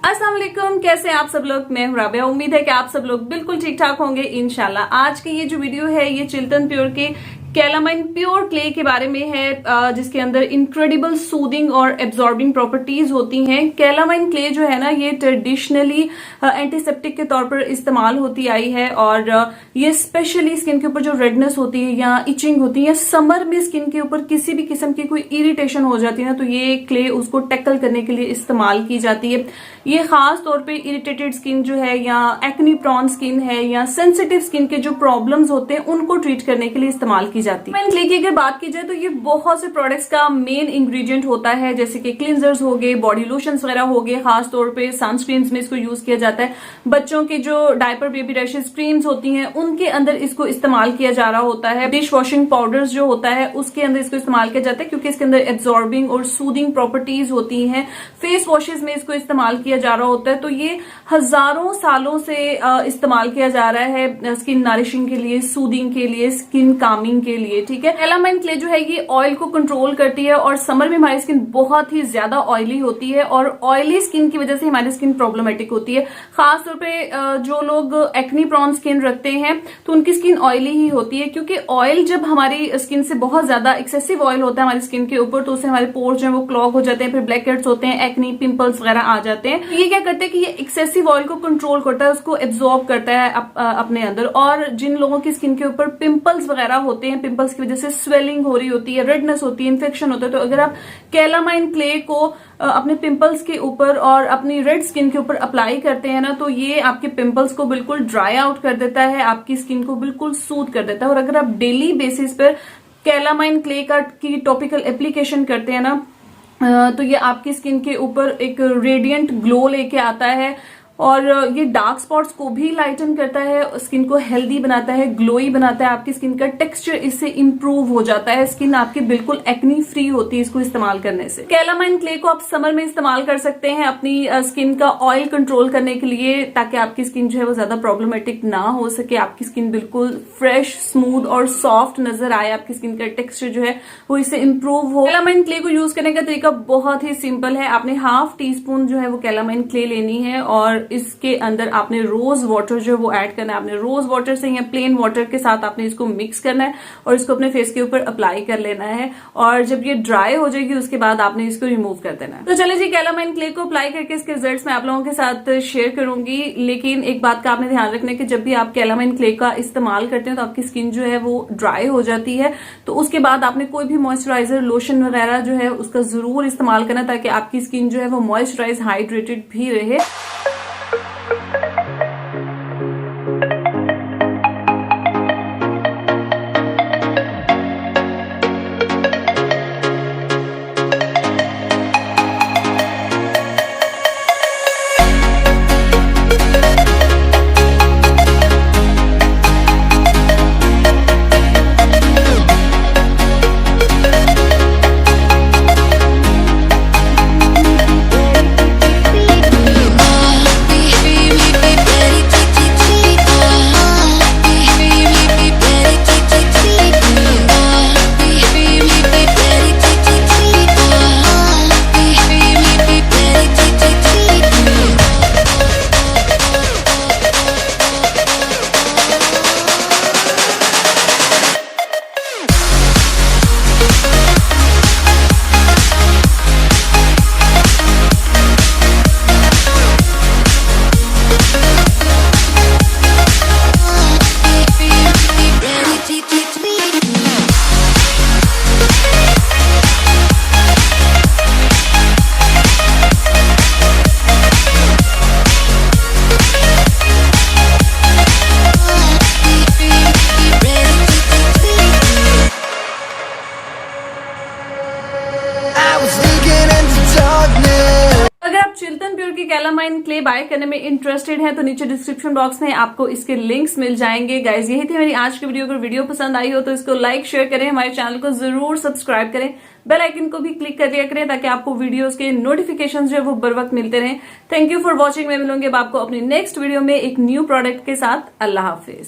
अस्सलाम वालेकुम, कैसे हैं आप सब लोग। मैं हूं राबिया। उम्मीद है कि आप सब लोग बिल्कुल ठीक ठाक होंगे इंशाल्लाह। आज की ये जो वीडियो है ये चिल्टन प्योर के कैलामाइन प्योर क्ले के बारे में है, जिसके अंदर इनक्रेडिबल सूदिंग और एब्जॉर्बिंग प्रॉपर्टीज होती हैं। कैलामाइन क्ले जो है ना ये ट्रेडिशनली एंटीसेप्टिक के तौर पर इस्तेमाल होती आई है और ये स्पेशली स्किन के ऊपर जो रेडनेस होती है या इचिंग होती है या समर में स्किन के ऊपर किसी भी किस्म की कोई इरिटेशन हो जाती है ना, तो ये क्ले उसको टैकल करने के लिए इस्तेमाल की जाती है। ये खास तौर पे इरिटेटेड स्किन जो है या एक्नी प्रॉन स्किन है या सेंसिटिव स्किन के जो प्रॉब्लम्स होते हैं उनको ट्रीट करने के लिए इस्तेमाल की जाती है। क्ले की अगर बात की जाए तो ये बहुत से प्रोडक्ट्स का मेन इंग्रेडिएंट होता है, जैसे कि क्लींजर्स हो गए, बॉडी लोशंस वगैरह हो गए, खास तौर पे सनस्क्रीन्स में इसको यूज किया जाता है। बच्चों के जो डायपर बेबी रैशेस क्रीम्स होती हैं उनके अंदर इसको इस्तेमाल किया जा रहा होता है। डिश वॉशिंग पाउडर्स जो होता है उसके अंदर इसको इस्तेमाल किया जाता है क्योंकि इसके अंदर एब्जॉर्बिंग और सूदिंग प्रॉपर्टीज होती हैं। फेस वॉशेस में इसको इस्तेमाल किया जा रहा होता है। तो ये हजारों सालों से इस्तेमाल किया जा रहा है स्किन नरिशिंग के लिए, सूदिंग के लिए, स्किन कामिंग के लिए। ठीक है, कैलामाइन क्ले जो है ये ऑयल को कंट्रोल करती है और समर में हमारी स्किन बहुत ही ज्यादा ऑयली होती है और ऑयली स्किन की वजह से हमारी स्किन प्रॉब्लमेटिक होती है। खासतौर पे जो लोग एक्नी प्रॉन स्किन रखते हैं तो उनकी स्किन ऑयली ही होती है, क्योंकि ऑयल जब हमारी स्किन से बहुत ज्यादा एक्सेसिव ऑयल होता है हमारी स्किन के ऊपर तो उससे हमारे पोर्स जो है वो क्लॉग हो जाते हैं, फिर ब्लैक हेड्स होते हैं, एक्नी पिंपल्स वगैरह आ जाते हैं। ये क्या करते हैं कि ये एक्सेसिव ऑयल को कंट्रोल करता है, उसको एब्जॉर्ब करता है अपने अंदर। और जिन लोगों की स्किन के ऊपर पिंपल्स वगैरह होते हैं, पिंपल्स की वजह से स्वेलिंग हो रही होती है, रेडनेस होती है, इन्फेक्शन होता है, तो अगर आप कैलामाइन क्ले को अपने पिंपल्स के ऊपर और अपनी रेड स्किन के ऊपर अप्लाई करते हैं ना, तो ये आपके पिंपल्स को बिल्कुल ड्राई आउट कर देता है, आपकी स्किन को बिल्कुल सूद कर देता है। और अगर आप डेली बेसिस पर कैलामाइन क्ले की टॉपिकल एप्लीकेशन करते हैं ना, तो ये आपकी स्किन के ऊपर एक रेडियंट ग्लो लेके आता है और ये डार्क स्पॉट्स को भी लाइटन करता है, स्किन को हेल्दी बनाता है, ग्लोई बनाता है, आपकी स्किन का टेक्सचर इससे इंप्रूव हो जाता है, स्किन आपकी बिल्कुल एक्नी फ्री होती है इसको इस्तेमाल करने से। कैलामाइन क्ले को आप समर में इस्तेमाल कर सकते हैं अपनी स्किन का ऑयल कंट्रोल करने के लिए, ताकि आपकी स्किन जो है वो ज्यादा प्रॉब्लमेटिक ना हो सके, आपकी स्किन बिल्कुल फ्रेश, स्मूथ और सॉफ्ट नजर आए, आपकी स्किन का टेक्सचर जो है वो इससे इंप्रूव हो। कैलामाइन क्ले को यूज करने का तरीका बहुत ही सिंपल है। आपने हाफ टी स्पून जो है वो कैलामाइन क्ले लेनी है और इसके अंदर आपने रोज वाटर जो है वो ऐड करना है। आपने रोज वाटर से या प्लेन वाटर के साथ आपने इसको मिक्स करना है और इसको अपने फेस के ऊपर अप्लाई कर लेना है और जब ये ड्राई हो जाएगी उसके बाद आपने इसको रिमूव कर देना है। तो चलिए जी, कैलामाइन क्ले को अप्लाई करके इसके रिजल्ट्स मैं आप लोगों के साथ शेयर करूंगी। लेकिन एक बात का आपने ध्यान रखना है कि जब भी आप कैलामाइन क्ले का इस्तेमाल करते हैं तो आपकी स्किन जो है वो ड्राई हो जाती है, तो उसके बाद आपने कोई भी मॉइस्चराइजर, लोशन वगैरह जो है उसका जरूर इस्तेमाल करना, ताकि आपकी स्किन जो है वो मॉइस्चराइज, हाइड्रेटेड भी रहे। चिल्टन प्योर की कैलामाइन क्ले बाय करने में इंटरेस्टेड हैं तो नीचे डिस्क्रिप्शन बॉक्स में आपको इसके लिंक्स मिल जाएंगे। गाइज, यही थी मेरी आज की वीडियो। अगर वीडियो पसंद आई हो तो इसको लाइक, शेयर करें, हमारे चैनल को जरूर सब्सक्राइब करें, बेल आइकन को भी क्लिक कर दिया करें ताकि आपको वीडियोस के नोटिफिकेशन जो है वो बर वक्त मिलते रहें। Thank you for watching. मैं मिलूंगी आपको अपनी नेक्स्ट वीडियो में एक न्यू प्रोडक्ट के साथ। अल्लाह हाफिज।